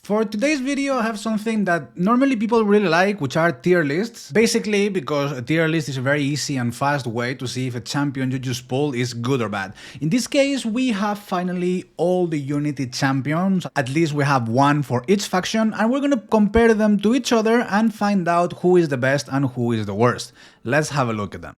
For today's video, I have something that normally people really like, which are tier lists. Basically, because a tier list is a very easy and fast way to see if a champion you just pulled is good or bad. In this case, we have finally all the Unity champions. At least we have one for each faction, and we're gonna compare them to each other and find out who is the best and who is the worst. Let's have a look at them.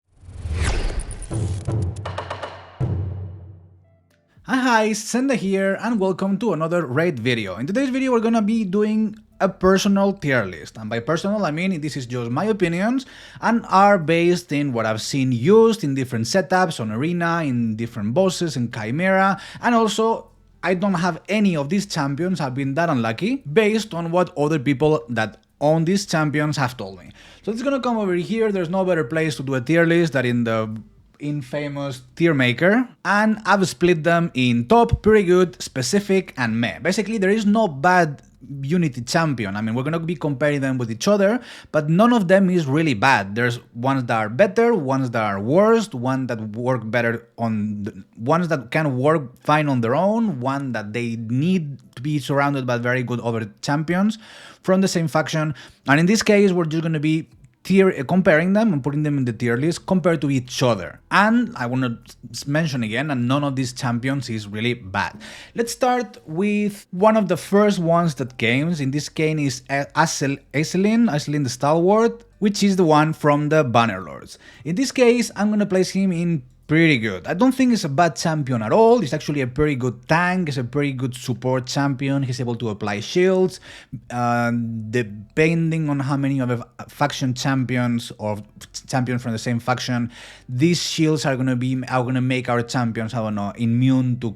Hi, Senda here, and welcome to another raid video. In today's video, we're gonna be doing a personal tier list, and by personal I mean this is just my opinions and are based in what I've seen used in different setups on Arena, in different bosses, in Chimera, and also I don't have any of these champions. I've been that unlucky based on what other people that own these champions have told me. So it's gonna come over here. There's no better place to do a tier list than in the infamous tier maker, and I've split them in top, pretty good, specific, and meh. Basically, there is no bad Unity champion. I mean, we're gonna be comparing them with each other, but none of them is really bad. There's ones that are better, ones that are worse, one that work better on ones that can work fine on their own, one that they need to be surrounded by very good other champions from the same faction. And in this case, we're just gonna be comparing them and putting them in the tier list compared to each other. And I want to mention again, and none of these champions is really bad. Let's start with one of the first ones that came. In this case is Aislinn the Stalwart, which is the one from the Bannerlords. In this case, I'm gonna place him in pretty good. I don't think he's a bad champion at all. He's actually a pretty good tank. He's a pretty good support champion. He's able to apply shields. Depending on how many of the faction champions or champions from the same faction, these shields are gonna make our champions, I don't know, immune to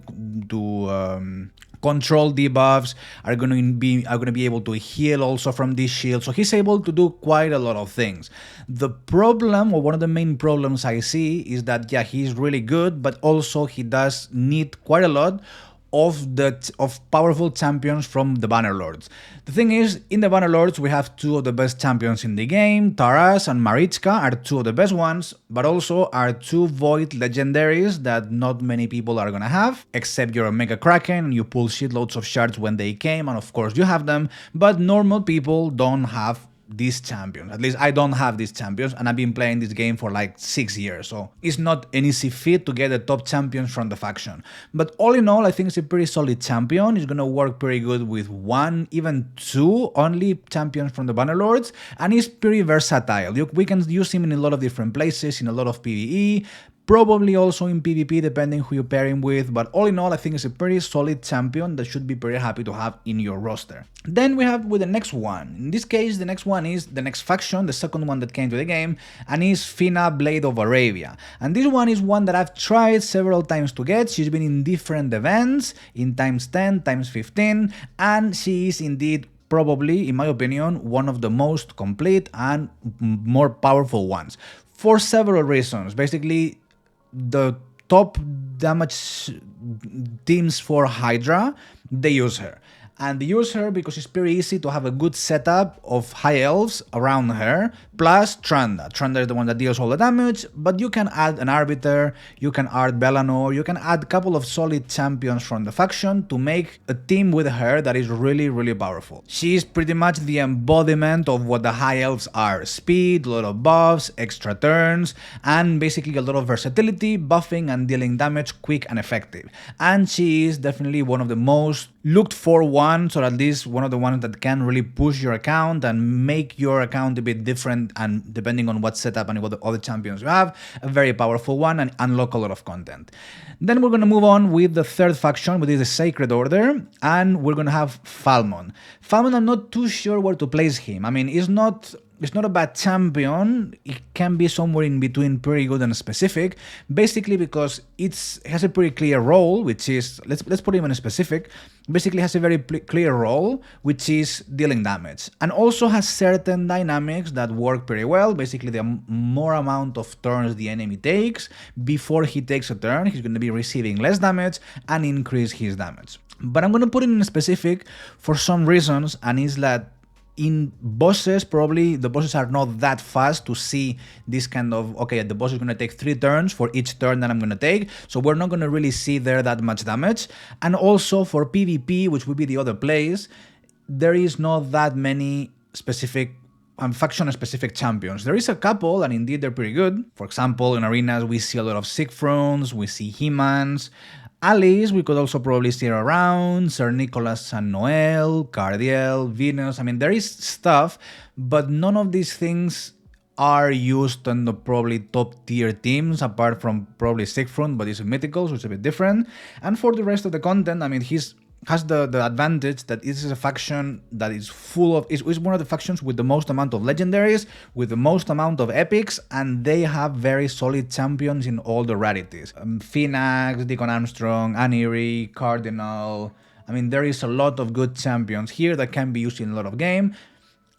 control debuffs, are gonna be able to heal also from these shields. So he's able to do quite a lot of things. The problem, or one of the main problems I see, is that yeah, he's really good, but also he does need quite a lot of powerful champions from the Bannerlords. The thing is, in the Bannerlords we have two of the best champions in the game. Taras and Marichka are two of the best ones, but also are two Void legendaries that not many people are gonna have, except you're a Mega Kraken and you pull shitloads of shards when they came, and of course you have them, but normal people don't have these champions. At least I don't have these champions, and I've been playing this game for like 6 years, so it's not an easy feat to get the top champions from the faction. But all in all, I think it's a pretty solid champion. It's gonna work pretty good with one, even two only champions from the Bannerlords, and he's pretty versatile. We can use him in a lot of different places, in a lot of PvE, probably also in PvP depending who you pair him with, but all in all I think it's a pretty solid champion that should be pretty happy to have in your roster. Then we have with the next one. In this case the next one is the next faction, the second one that came to the game, and is Fina Blade of Arabia. And this one is one that I've tried several times to get. She's been in different events, in times 10, times 15, and she is indeed probably, in my opinion, one of the most complete and more powerful ones, for several reasons. Basically, the top damage teams for Hydra, they use her. And they use her because it's pretty easy to have a good setup of high elves around her, plus Tranda. Tranda is the one that deals all the damage, but you can add an Arbiter, you can add Belanor, you can add a couple of solid champions from the faction to make a team with her that is really, really powerful. She is pretty much the embodiment of what the high elves are. Speed, a lot of buffs, extra turns, and basically a lot of versatility, buffing and dealing damage quick and effective. And she is definitely one of the most looked for ones, or at least one of the ones that can really push your account and make your account a bit different, and depending on what setup and what the other champions you have, a very powerful one and unlock a lot of content. Then we're going to move on with the third faction, which is the Sacred Order, and we're going to have Falmon. Falmon, I'm not too sure where to place him. I mean, it's not a bad champion. It can be somewhere in between pretty good and specific, basically because it has a pretty clear role, which is, let's put him in a specific, basically has a very clear role, which is dealing damage, and also has certain dynamics that work pretty well. Basically, the more amount of turns the enemy takes before he takes a turn, he's going to be receiving less damage and increase his damage. But I'm going to put him in a specific for some reasons, and is that in bosses, probably the bosses are not that fast to see this kind of, okay, the boss is going to take 3 turns for each turn that I'm going to take, so we're not going to really see there that much damage. And also for PvP, which would be the other place, there is not that many specific faction-specific champions. There is a couple, and indeed they're pretty good. For example, in arenas, we see a lot of Siegfrieds, we see He-Mans. Alice, we could also probably see her around, Sir Nicholas and Noel, Cardiel, Venus. I mean, there is stuff, but none of these things are used on the probably top tier teams, apart from probably Siegfried, but it's a mythical, so it's a bit different. And for the rest of the content, I mean, has the advantage that this is a faction that is full of, is one of the factions with the most amount of legendaries, with the most amount of epics, and they have very solid champions in all the rarities. Phoenix, Deacon Armstrong, Aniri, Cardinal. I mean, there is a lot of good champions here that can be used in a lot of game.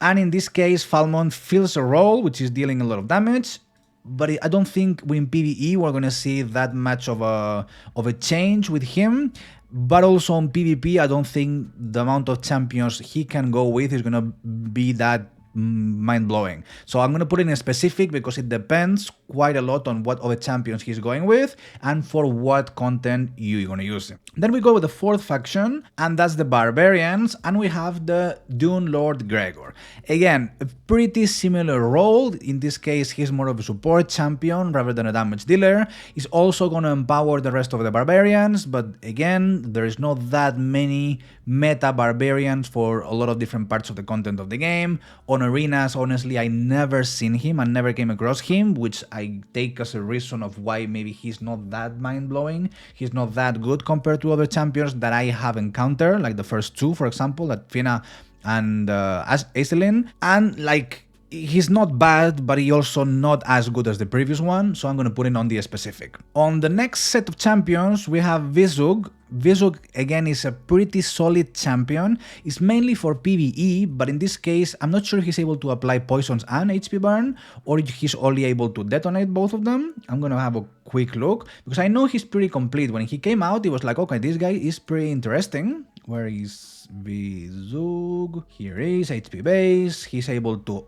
And in this case, Falmont fills a role, which is dealing a lot of damage. But I don't think in PvE we're going to see that much of a change with him. But also on PvP, I don't think the amount of champions he can go with is going to be that mind-blowing. So I'm going to put it in a specific because it depends quite a lot on what other champions he's going with and for what content you're going to use it. Then we go with the fourth faction, and that's the Barbarians, and we have the Dune Lord Gregor. Again, a pretty similar role. In this case, he's more of a support champion rather than a damage dealer. He's also going to empower the rest of the Barbarians, but again, there's not that many meta Barbarians for a lot of different parts of the content of the game. On arenas, honestly, I never seen him, I never came across him, which I take as a reason of why maybe he's not that mind-blowing. He's not that good compared to other champions that I have encountered, like the first two, for example, like Fina and Aislinn. And like, he's not bad, but he also not as good as the previous one, so I'm going to put it on the specific. On the next set of champions, we have Vizug. Vizug, again, is a pretty solid champion. It's mainly for PvE, but in this case, I'm not sure if he's able to apply poisons and HP burn, or he's only able to detonate both of them. I'm going to have a quick look, because I know he's pretty complete. When he came out, it was like, okay, this guy is pretty interesting. Where is Vizug? Here is HP base. He's able to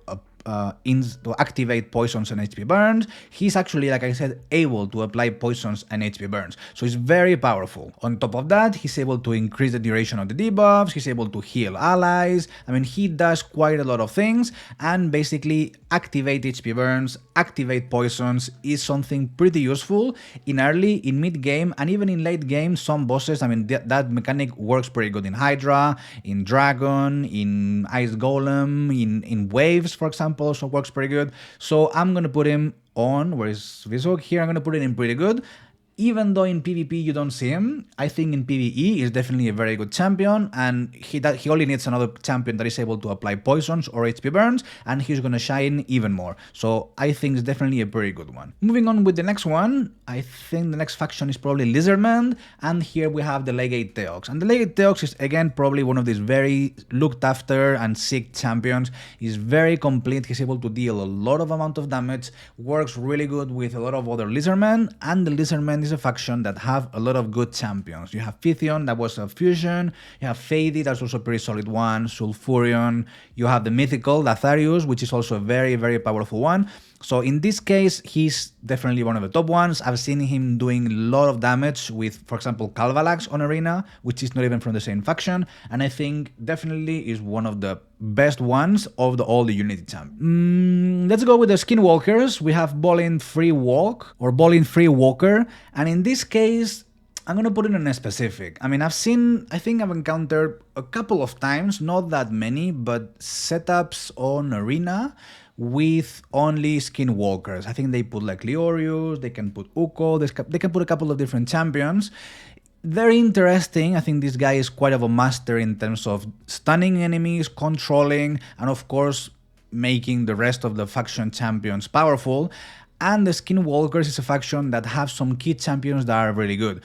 activate poisons and HP burns. He's actually, like I said, able to apply poisons and HP burns. So he's very powerful. On top of that, he's able to increase the duration of the debuffs. He's able to heal allies. I mean, he does quite a lot of things, and basically activate HP burns, activate poisons is something pretty useful in early, in mid game, and even in late game. Some bosses, I mean, that mechanic works pretty good in Hydra, in Dragon, in Ice Golem, in Waves, for example, also works pretty good. So I'm gonna put him on, where is Vizog? Here I'm gonna put it in pretty good. Even though in PvP you don't see him, I think in PvE he's definitely a very good champion, and he only needs another champion that is able to apply poisons or HP burns, and he's gonna shine even more. So I think it's definitely a very good one. Moving on with the next one, I think the next faction is probably Lizardman, and here we have the Legate Theox. And the Legate Theox is again probably one of these very looked after and sick champions. He's very complete, he's able to deal a lot of amount of damage, works really good with a lot of other Lizardmen, and the Lizardmen is a faction that have a lot of good champions. You have Pythion, that was a fusion. You have Fady, that's also a pretty solid one. Sulfurion. You have the mythical Latharius, which is also a very, very powerful one. So in this case, he's definitely one of the top ones. I've seen him doing a lot of damage with, for example, Calvalax on Arena, which is not even from the same faction, and I think definitely is one of the best ones of all the Unity champions. Let's go with the Skinwalkers. We have Bowling Free Walk, or Bowling Free Walker, and in this case, I'm gonna put it in a specific. I mean, I think I've encountered a couple of times, not that many, but setups on Arena with only Skinwalkers. I think they put like Leorius, they can put Uko, they can put a couple of different champions. Very interesting. I think this guy is quite of a master in terms of stunning enemies, controlling, and of course making the rest of the faction champions powerful. And the Skinwalkers is a faction that have some key champions that are really good.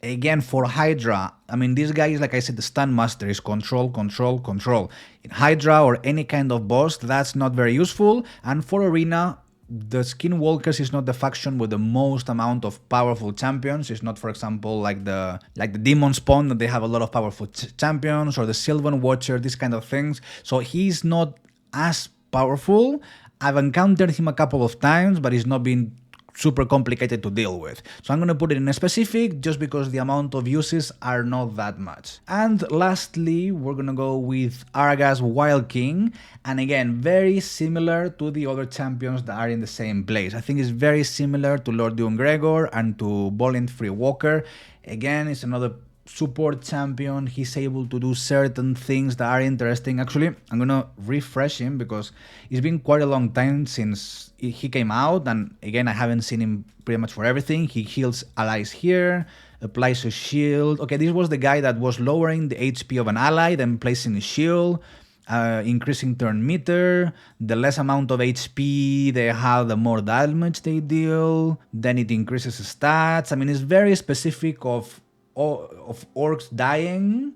Again, for Hydra, I mean, this guy is, like I said, the stun master, is control, control, control. In Hydra or any kind of boss, that's not very useful. And for Arena, the Skinwalkers is not the faction with the most amount of powerful champions. It's not, for example, like the Demon Spawn, that they have a lot of powerful champions, or the Sylvan Watcher, these kind of things. So he's not as powerful. I've encountered him a couple of times, but he's not been super complicated to deal with. So I'm going to put it in a specific just because the amount of uses are not that much. And lastly, we're going to go with Araga's Wild King. And again, very similar to the other champions that are in the same place. I think it's very similar to Lord Duan Gregor and to Bolin Free Walker. Again, it's another support champion. He's able to do certain things that are interesting. Actually, I'm gonna refresh him because it's been quite a long time since he came out, and again, I haven't seen him pretty much for everything. He heals allies here, applies a shield. Okay, this was the guy that was lowering the HP of an ally, then placing a shield, increasing turn meter. The less amount of HP they have, the more damage they deal. Then it increases stats. I mean, it's very specific of orcs dying.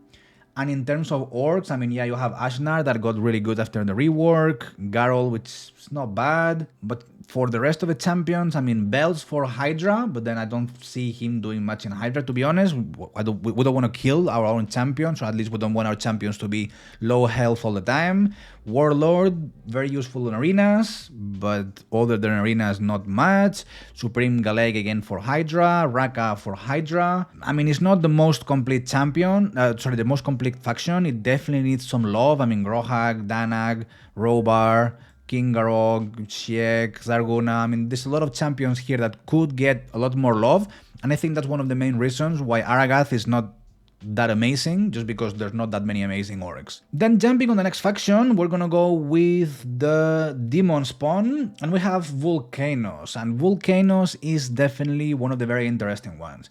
And in terms of orcs, I mean, yeah, you have Ashnar that got really good after the rework, Garol, which is not bad, but for the rest of the champions, I mean, Bells for Hydra, but then I don't see him doing much in Hydra, to be honest. We don't want to kill our own champions, or at least we don't want our champions to be low health all the time. Warlord, very useful in arenas, but other than arenas, not much. Supreme Galeg again for Hydra, Raka for Hydra. I mean, it's not the most complete champion, the most complete faction. It definitely needs some love. I mean, Grohag, Danag, Robar, King Garog, Shiek, Zarguna. I mean, there's a lot of champions here that could get a lot more love, and I think that's one of the main reasons why Aragath is not that amazing, just because there's not that many amazing orcs. Then jumping on the next faction, we're gonna go with the Demon Spawn, and we have Volcanoes, and Volcanoes is definitely one of the very interesting ones.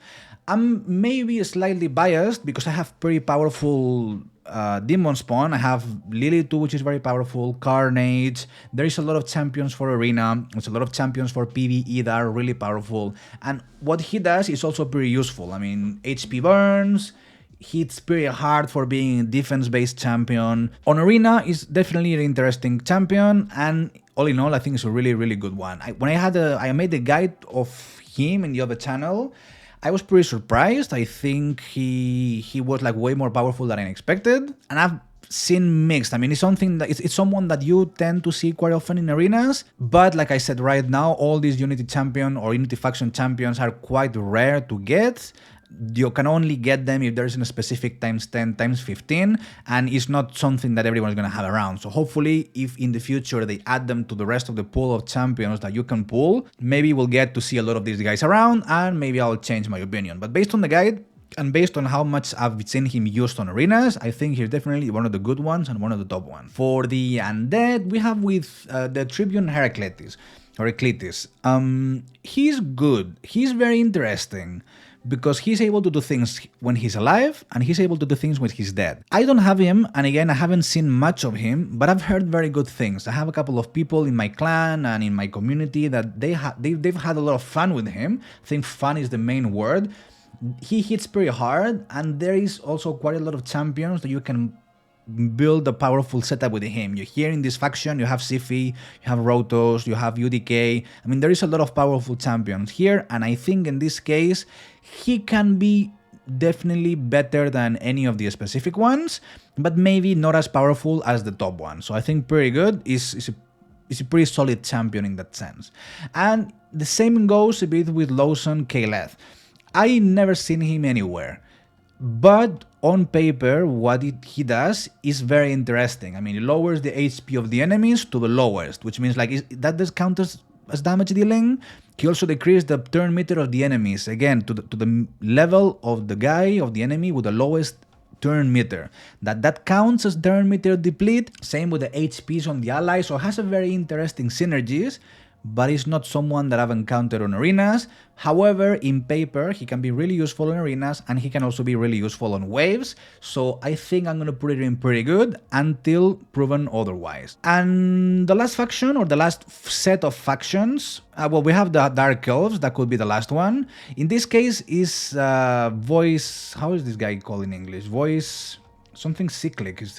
I'm maybe slightly biased because I have pretty powerful Demon Spawn. I have Lily 2, which is very powerful, Carnage. There is a lot of champions for Arena. There's a lot of champions for PvE that are really powerful. And what he does is also pretty useful. I mean, HP burns, hits pretty hard for being a defense-based champion. On Arena is definitely an interesting champion, and all in all, I think it's a really, really good one. I made a guide of him in the other channel. I was pretty surprised. I think he was like way more powerful than I expected, and I've seen mixed. I mean, it's something that it's someone that you tend to see quite often in arenas, but like I said, right now all these Unity champion or Unity faction champions are quite rare to get. You can only get them if there is a specific times 10 times 15, and it's not something that everyone's going to have around. So hopefully if in the future they add them to the rest of the pool of champions that you can pull, maybe we'll get to see a lot of these guys around, and maybe I'll change my opinion. But based on the guide and based on how much I've seen him used on arenas, I think he's definitely one of the good ones and one of the top ones. For the undead, we have with the Tribune Heraclitus. He's good. He's very interesting, because he's able to do things when he's alive, and he's able to do things when he's dead. I don't have him, and again, I haven't seen much of him, but I've heard very good things. I have a couple of people in my clan and in my community that they've had a lot of fun with him. I think fun is the main word. He hits pretty hard, and there is also quite a lot of champions that you can build a powerful setup with him. You're here in this faction, you have Sifi, you have Rotos, you have UDK. I mean, there is a lot of powerful champions here, and I think in this case, he can be definitely better than any of the specific ones, but maybe not as powerful as the top one. So I think pretty good. Is a pretty solid champion in that sense. And the same goes a bit with Lawson Kaleth. I never seen him anywhere, but on paper, what he does is very interesting. I mean, it lowers the HP of the enemies to the lowest, which means like that does count as damage dealing. He also decreased the turn meter of the enemies, again, to the level of the guy, of the enemy with the lowest turn meter. That counts as turn meter deplete. Same with the HPs on the allies, so it has a very interesting synergies, but it's not someone that I've encountered on arenas. However, in paper, he can be really useful in arenas, and he can also be really useful on waves. So I think I'm going to put it in pretty good until proven otherwise. And the last faction, or the last set of factions, well, we have the Dark Elves. That could be the last one. In this case is Voice, how is this guy called in English? Voice... something cyclic is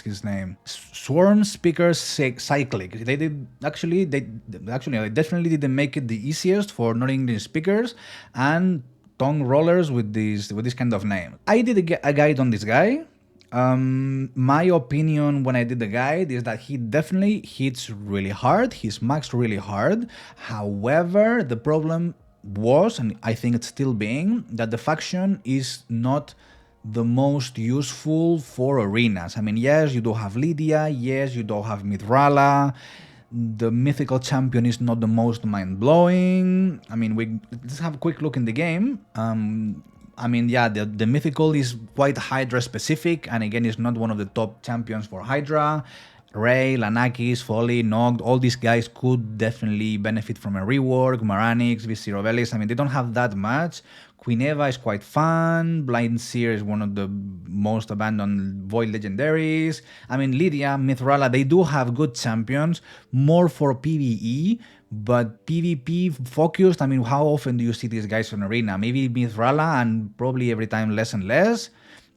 his name. Swarm Speaker Cyclic. They definitely didn't make it the easiest for non-English speakers and tongue rollers with this kind of name. I did a guide on this guy. My opinion when I did the guide is that he definitely hits really hard. He's maxed really hard. However, the problem was, and I think it's still being, that the faction is not the most useful for arenas. I mean, yes, you do have Lydia, yes, you do have Mithrala. The mythical champion is not the most mind-blowing. I mean, let's have a quick look in the game. I mean, yeah, the mythical is quite Hydra specific, and again, it's not one of the top champions for Hydra. Ray, Lanakis, Folly, Nogged, all these guys could definitely benefit from a rework. Maranix, Visirovelis, I mean, they don't have that much. Queen Eva is quite fun. Blind Seer is one of the most abandoned Void legendaries. I mean, Lydia, Mithrala, they do have good champions, more for PvE, but PvP focused. I mean, how often do you see these guys in arena? Maybe Mithrala, and probably every time less and less,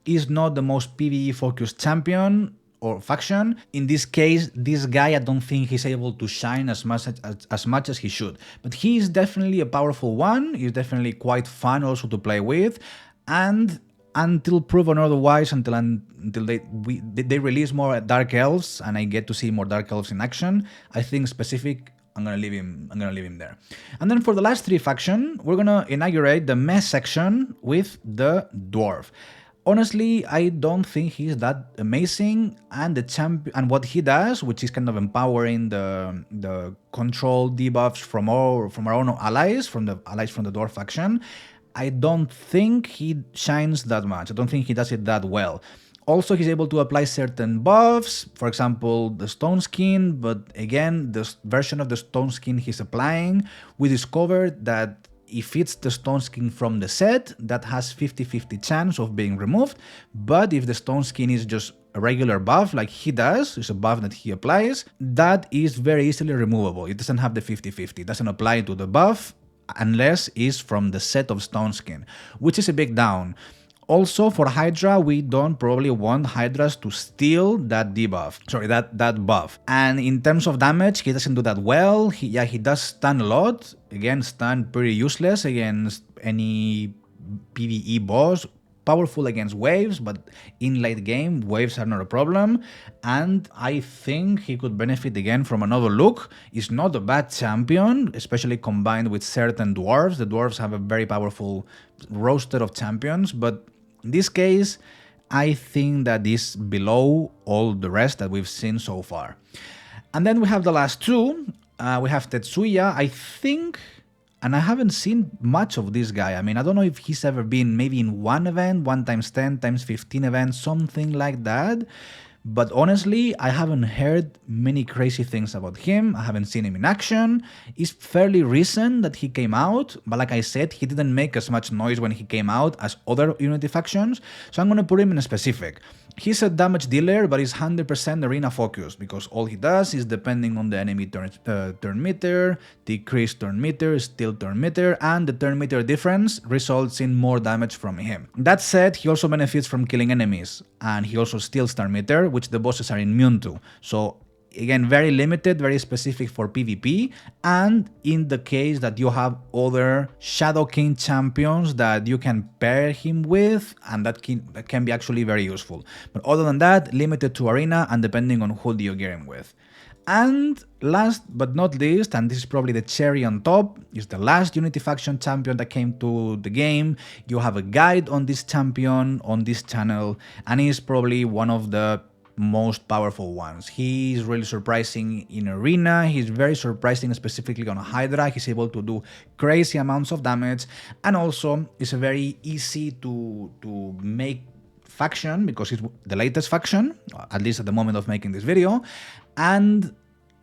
is not the most PvE focused champion or faction. In this case, this guy, I don't think he's able to shine as much as he should. But he is definitely a powerful one. He's definitely quite fun also to play with. And until proven otherwise, until they release more Dark Elves, and I get to see more Dark Elves in action, I think specific, I'm gonna leave him there. And then for the last three faction, we're gonna inaugurate the mess section with the Dwarf. Honestly, I don't think he's that amazing, and the champion and what he does, which is kind of empowering the control debuffs from our own allies, from the Dwarf faction, I don't think he shines that much. I don't think he does it that well. Also, he's able to apply certain buffs, for example, the Stone Skin, but again, the version of the Stone Skin he's applying, we discovered that if it's the Stone Skin from the set, that has 50-50 chance of being removed, but if the Stone Skin is just a regular buff like he does, it's a buff that he applies, that is very easily removable. It doesn't have the 50-50, it doesn't apply to the buff unless it's from the set of Stone Skin, which is a big down. Also, for Hydra, we don't probably want Hydras to steal that debuff. Sorry, that buff. And in terms of damage, he doesn't do that well. He does stun a lot. Again, stun pretty useless against any PvE boss. Powerful against waves, but in late game, waves are not a problem. And I think he could benefit again from another look. He's not a bad champion, especially combined with certain dwarves. The dwarves have a very powerful roster of champions, but in this case, I think that is below all the rest that we've seen so far. And then we have the last two. We have Tetsuya, I think, and I haven't seen much of this guy. I mean, I don't know if he's ever been maybe in one event, 1x10, x15 event, something like that. But honestly, I haven't heard many crazy things about him. I haven't seen him in action. It's fairly recent that he came out, but like I said, he didn't make as much noise when he came out as other Unity factions, so I'm gonna put him in a specific. He's a damage dealer, but he's 100% arena focused, because all he does is depending on the enemy turn meter, decrease turn meter, steal turn meter, and the turn meter difference results in more damage from him. That said, he also benefits from killing enemies, and he also steals turn meter, which the bosses are immune to. So again, very limited, very specific for PvP, and in the case that you have other Shadow King champions that you can pair him with, and that can be actually very useful. But other than that, limited to arena and depending on who you gear him with. And last but not least, and this is probably the cherry on top, is the last Unity faction champion that came to the game. You have a guide on this champion on this channel, and he's probably one of the most powerful ones. He's really surprising in arena, he's very surprising specifically on Hydra, he's able to do crazy amounts of damage, and also it's a very easy to make faction, because it's the latest faction, at least at the moment of making this video, and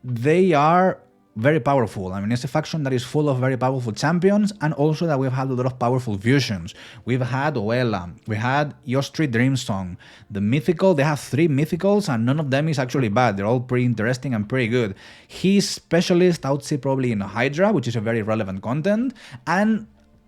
they are very powerful. I mean, it's a faction that is full of very powerful champions, and also that we've had a lot of powerful fusions. We've had Oela, we had Yostri Dreamsong, the mythical, they have 3 mythicals, and none of them is actually bad. They're all pretty interesting and pretty good. He's specialist, I would say probably in Hydra, which is a very relevant content, and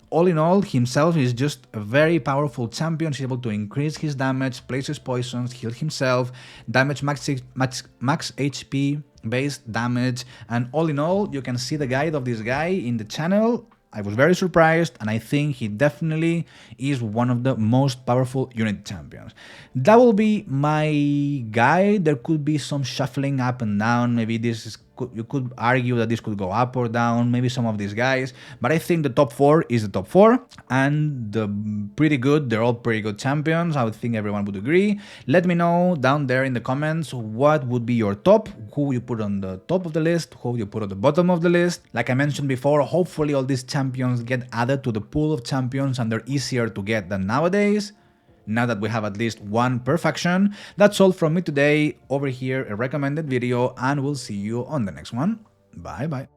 all in all, himself is just a very powerful champion. He's able to increase his damage, place his poisons, heal himself, damage max HP based damage, and all in all, you can see the guide of this guy in the channel. I was very surprised, and I think he definitely is one of the most powerful unit champions. That will be my guide. There could be some shuffling up and down. Maybe this is, you could argue that this could go up or down, maybe some of these guys, but I think the top 4 is the top 4, and pretty good. They're all pretty good champions. I would think everyone would agree. Let me know down there in the comments what would be your top, who you put on the top of the list, who you put at the bottom of the list. Like I mentioned before, hopefully all these champions get added to the pool of champions and they're easier to get than nowadays, now that we have at least one per faction. That's all from me today. Over here, a recommended video, and we'll see you on the next one. Bye bye.